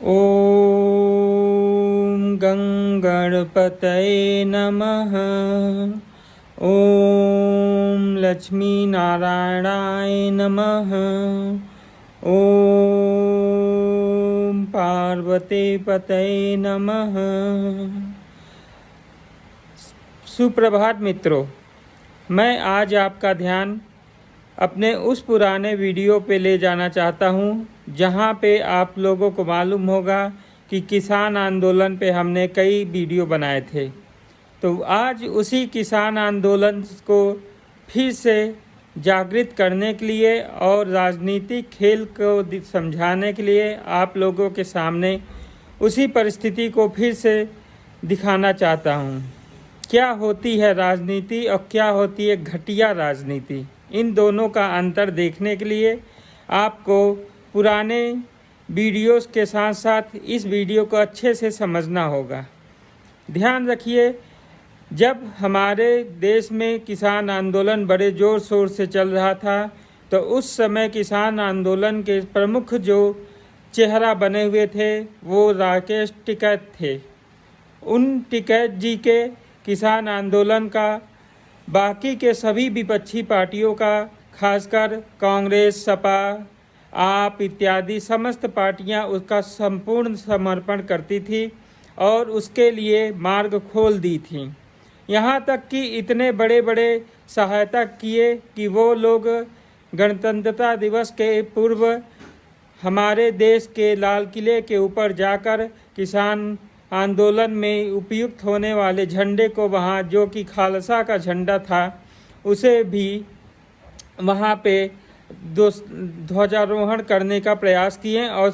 ॐ गणपतये नमः। ॐ लक्ष्मीनारायणाय नमः। ॐ पार्वतीपतये नमः। सुप्रभात मित्रों, मैं आज आपका ध्यान अपने उस पुराने वीडियो पे ले जाना चाहता हूँ जहाँ पे आप लोगों को मालूम होगा कि किसान आंदोलन पे हमने कई वीडियो बनाए थे। तो आज उसी किसान आंदोलन को फिर से जागृत करने के लिए और राजनीतिक खेल को समझाने के लिए आप लोगों के सामने उसी परिस्थिति को फिर से दिखाना चाहता हूँ। क्या होती है राजनीति और क्या होती है घटिया राजनीति, इन दोनों का अंतर देखने के लिए आपको पुराने वीडियोस के साथ साथ इस वीडियो को अच्छे से समझना होगा। ध्यान रखिए, जब हमारे देश में किसान आंदोलन बड़े ज़ोर शोर से चल रहा था तो उस समय किसान आंदोलन के प्रमुख जो चेहरा बने हुए थे वो राकेश टिकैत थे। उन टिकैत जी के किसान आंदोलन का बाकी के सभी विपक्षी पार्टियों का, खासकर कांग्रेस, सपा, आप इत्यादि समस्त पार्टियां उसका संपूर्ण समर्थन करती थी और उसके लिए मार्ग खोल दी थी। यहाँ तक कि इतने बड़े बड़े सहायता किए कि वो लोग गणतंत्रता दिवस के पूर्व हमारे देश के लाल किले के ऊपर जाकर किसान आंदोलन में उपयुक्त होने वाले झंडे को वहाँ, जो कि खालसा का झंडा था, उसे भी वहाँ पे ध्वजारोहण करने का प्रयास किए और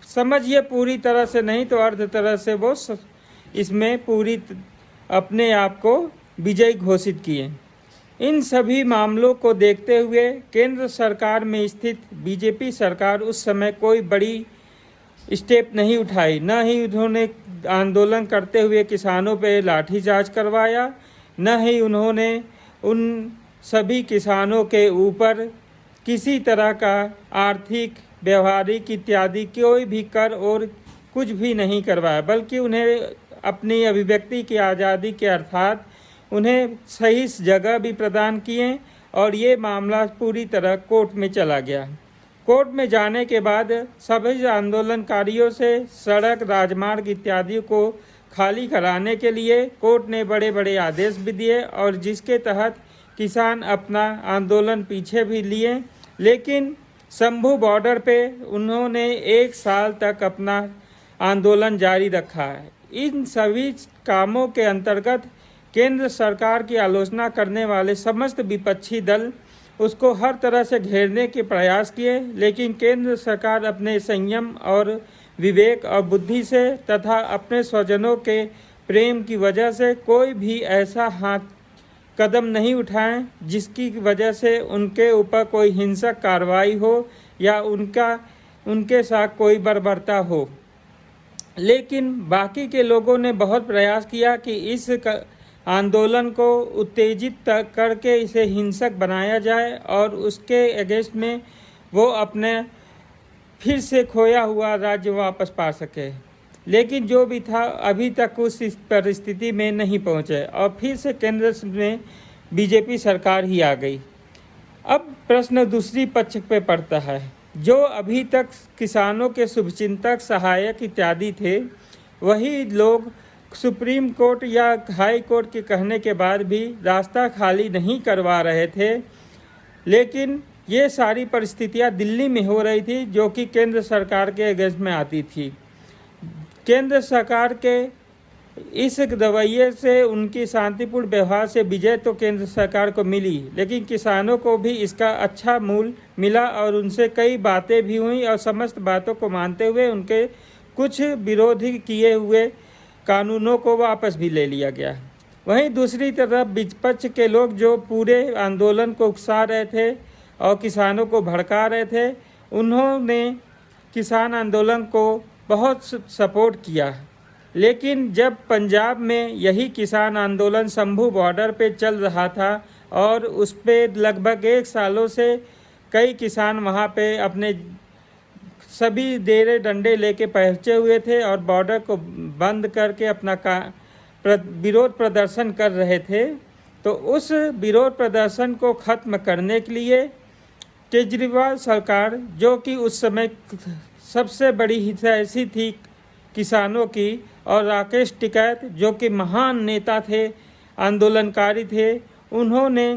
समझिए पूरी तरह से नहीं तो अर्ध तरह से वो इसमें पूरी अपने आप को विजयी घोषित किए। इन सभी मामलों को देखते हुए केंद्र सरकार में स्थित बीजेपी सरकार उस समय कोई बड़ी स्टेप नहीं उठाई, न ही उन्होंने आंदोलन करते हुए किसानों पे लाठीचार्ज करवाया, न ही उन्होंने उन सभी किसानों के ऊपर किसी तरह का आर्थिक, व्यवहारिक इत्यादि कोई भी कर और कुछ भी नहीं करवाया, बल्कि उन्हें अपनी अभिव्यक्ति की आज़ादी के अर्थात उन्हें सही जगह भी प्रदान किए और ये मामला पूरी तरह कोर्ट में चला गया। कोर्ट में जाने के बाद सभी आंदोलनकारियों से सड़क, राजमार्ग इत्यादि को खाली कराने के लिए कोर्ट ने बड़े बड़े आदेश भी दिए और जिसके तहत किसान अपना आंदोलन पीछे भी लिए, लेकिन शंभू बॉर्डर पे उन्होंने 1 साल तक अपना आंदोलन जारी रखा है। इन सभी कामों के अंतर्गत केंद्र सरकार की आलोचना करने वाले समस्त विपक्षी दल उसको हर तरह से घेरने के प्रयास किए, लेकिन केंद्र सरकार अपने संयम और विवेक और बुद्धि से तथा अपने स्वजनों के प्रेम की वजह से कोई भी ऐसा कदम नहीं उठाएं जिसकी वजह से उनके ऊपर कोई हिंसक कार्रवाई हो या उनके साथ कोई बर्बरता हो। लेकिन बाकी के लोगों ने बहुत प्रयास किया कि इस आंदोलन को उत्तेजित करके इसे हिंसक बनाया जाए और उसके अगेंस्ट में वो अपने फिर से खोया हुआ राज्य वापस पा सके। लेकिन जो भी था अभी तक उस परिस्थिति में नहीं पहुँचे और फिर से केंद्र में बीजेपी सरकार ही आ गई। अब प्रश्न दूसरी पक्ष पे पड़ता है, जो अभी तक किसानों के शुभचिंतक, सहायक इत्यादि थे, वही लोग सुप्रीम कोर्ट या हाई कोर्ट के कहने के बाद भी रास्ता खाली नहीं करवा रहे थे। लेकिन ये सारी परिस्थितियां दिल्ली में हो रही थी जो कि केंद्र सरकार के अगेंस्ट में आती थी। केंद्र सरकार के इस रवैये से, उनकी शांतिपूर्ण व्यवहार से विजय तो केंद्र सरकार को मिली, लेकिन किसानों को भी इसका अच्छा मूल्य मिला और उनसे कई बातें भी हुई और समस्त बातों को मानते हुए उनके कुछ विरोधी किए हुए कानूनों को वापस भी ले लिया गया। वहीं दूसरी तरफ विपक्ष के लोग जो पूरे आंदोलन को उकसा रहे थे और किसानों को भड़का रहे थे, उन्होंने किसान आंदोलन को बहुत सपोर्ट किया। लेकिन जब पंजाब में यही किसान आंदोलन शंभू बॉर्डर पे चल रहा था और उस पे लगभग 1 सालों से कई किसान वहाँ पे अपने सभी डेरे डंडे लेके पहुँचे हुए थे और बॉर्डर को बंद करके अपना विरोध प्रदर्शन कर रहे थे। तो उस विरोध प्रदर्शन को ख़त्म करने के लिए केजरीवाल सरकार, जो कि उस समय सबसे बड़ी हितैषी थी किसानों की, और राकेश टिकैत जो कि महान नेता थे, आंदोलनकारी थे, उन्होंने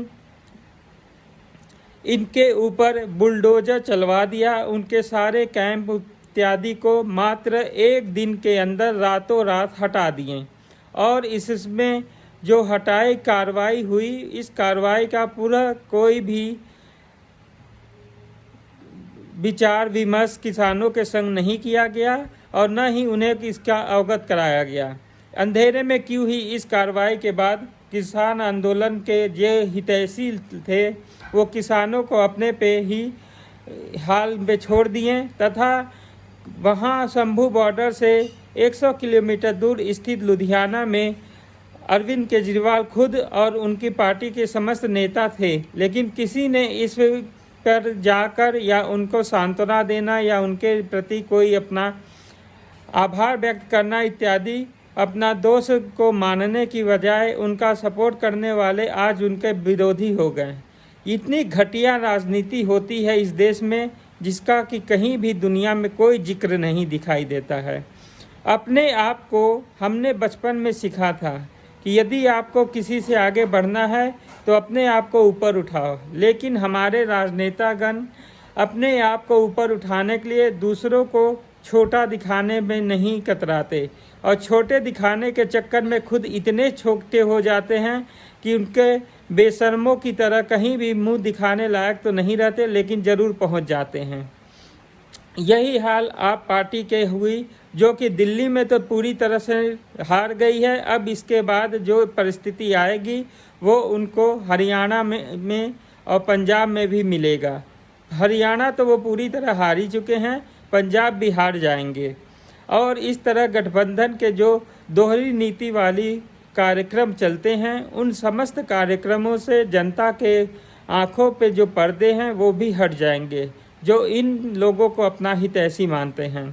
इनके ऊपर बुलडोजर चलवा दिया। उनके सारे कैंप इत्यादि को मात्र एक दिन के अंदर रातों रात हटा दिए। और इसमें जो हटाई कार्रवाई हुई, इस कार्रवाई का पूरा कोई भी विचार विमर्श किसानों के संग नहीं किया गया और न ही उन्हें इसका अवगत कराया गया। अंधेरे में क्यों ही इस कार्रवाई के बाद किसान आंदोलन के जो हितैषी थे वो किसानों को अपने पे ही हाल में छोड़ दिए तथा वहाँ शंभू बॉर्डर से 100 किलोमीटर दूर स्थित लुधियाना में अरविंद केजरीवाल खुद और उनकी पार्टी के समस्त नेता थे, लेकिन किसी ने इस पर जाकर या उनको सांत्वना देना या उनके प्रति कोई अपना आभार व्यक्त करना इत्यादि अपना दोष को मानने की बजाय उनका सपोर्ट करने वाले आज उनके विरोधी हो गए। इतनी घटिया राजनीति होती है इस देश में जिसका कि कहीं भी दुनिया में कोई जिक्र नहीं दिखाई देता है। अपने आप को हमने बचपन में सीखा था कि यदि आपको किसी से आगे बढ़ना है तो अपने आप को ऊपर उठाओ, लेकिन हमारे राजनेतागण अपने आप को ऊपर उठाने के लिए दूसरों को छोटा दिखाने में नहीं कतराते और छोटे दिखाने के चक्कर में खुद इतने छोटे हो जाते हैं कि उनके बेशर्मों की तरह कहीं भी मुंह दिखाने लायक तो नहीं रहते, लेकिन ज़रूर पहुंच जाते हैं। यही हाल आप पार्टी के हुई, जो कि दिल्ली में तो पूरी तरह से हार गई है। अब इसके बाद जो परिस्थिति आएगी वो उनको हरियाणा में और पंजाब में भी मिलेगा। हरियाणा तो वो पूरी तरह हार ही चुके हैं, पंजाब भी हार जाएंगे। और इस तरह गठबंधन के जो दोहरी नीति वाली कार्यक्रम चलते हैं, उन समस्त कार्यक्रमों से जनता के आंखों पे जो पर्दे हैं वो भी हट जाएंगे, जो इन लोगों को अपना हितैषी मानते हैं।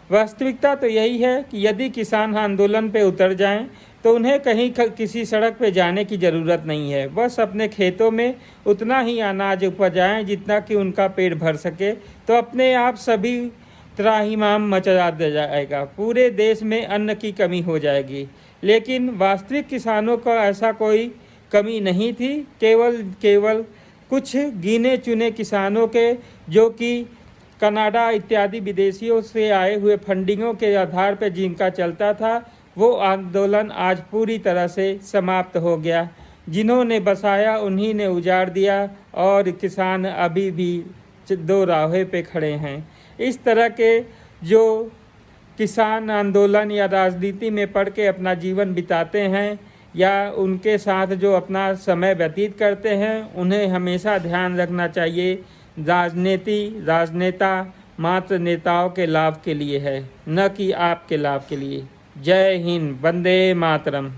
वास्तविकता तो यही है कि यदि किसान आंदोलन पे उतर जाएं तो उन्हें कहीं किसी सड़क पे जाने की ज़रूरत नहीं है, बस अपने खेतों में उतना ही अनाज उपजाएं जितना कि उनका पेट भर सके, तो अपने आप सभी त्राहिमाम मचा दे जाएगा। पूरे देश में अन्न की कमी हो जाएगी। लेकिन वास्तविक किसानों का ऐसा कोई कमी नहीं थी, केवल कुछ गिने चुने किसानों के, जो कि कनाडा इत्यादि विदेशियों से आए हुए फंडिंगों के आधार पर जिनका चलता था, वो आंदोलन आज पूरी तरह से समाप्त हो गया। जिन्होंने बसाया उन्हीं ने उजाड़ दिया और किसान अभी भी दो राहों पे खड़े हैं। इस तरह के जो किसान आंदोलन या राजनीति में पढ़ के अपना जीवन बिताते हैं या उनके साथ जो अपना समय व्यतीत करते हैं, उन्हें हमेशा ध्यान रखना चाहिए राजनेता मात्र नेताओं के लाभ के लिए है, न कि आपके लाभ के लिए। जय हिंद, वंदे मातरम।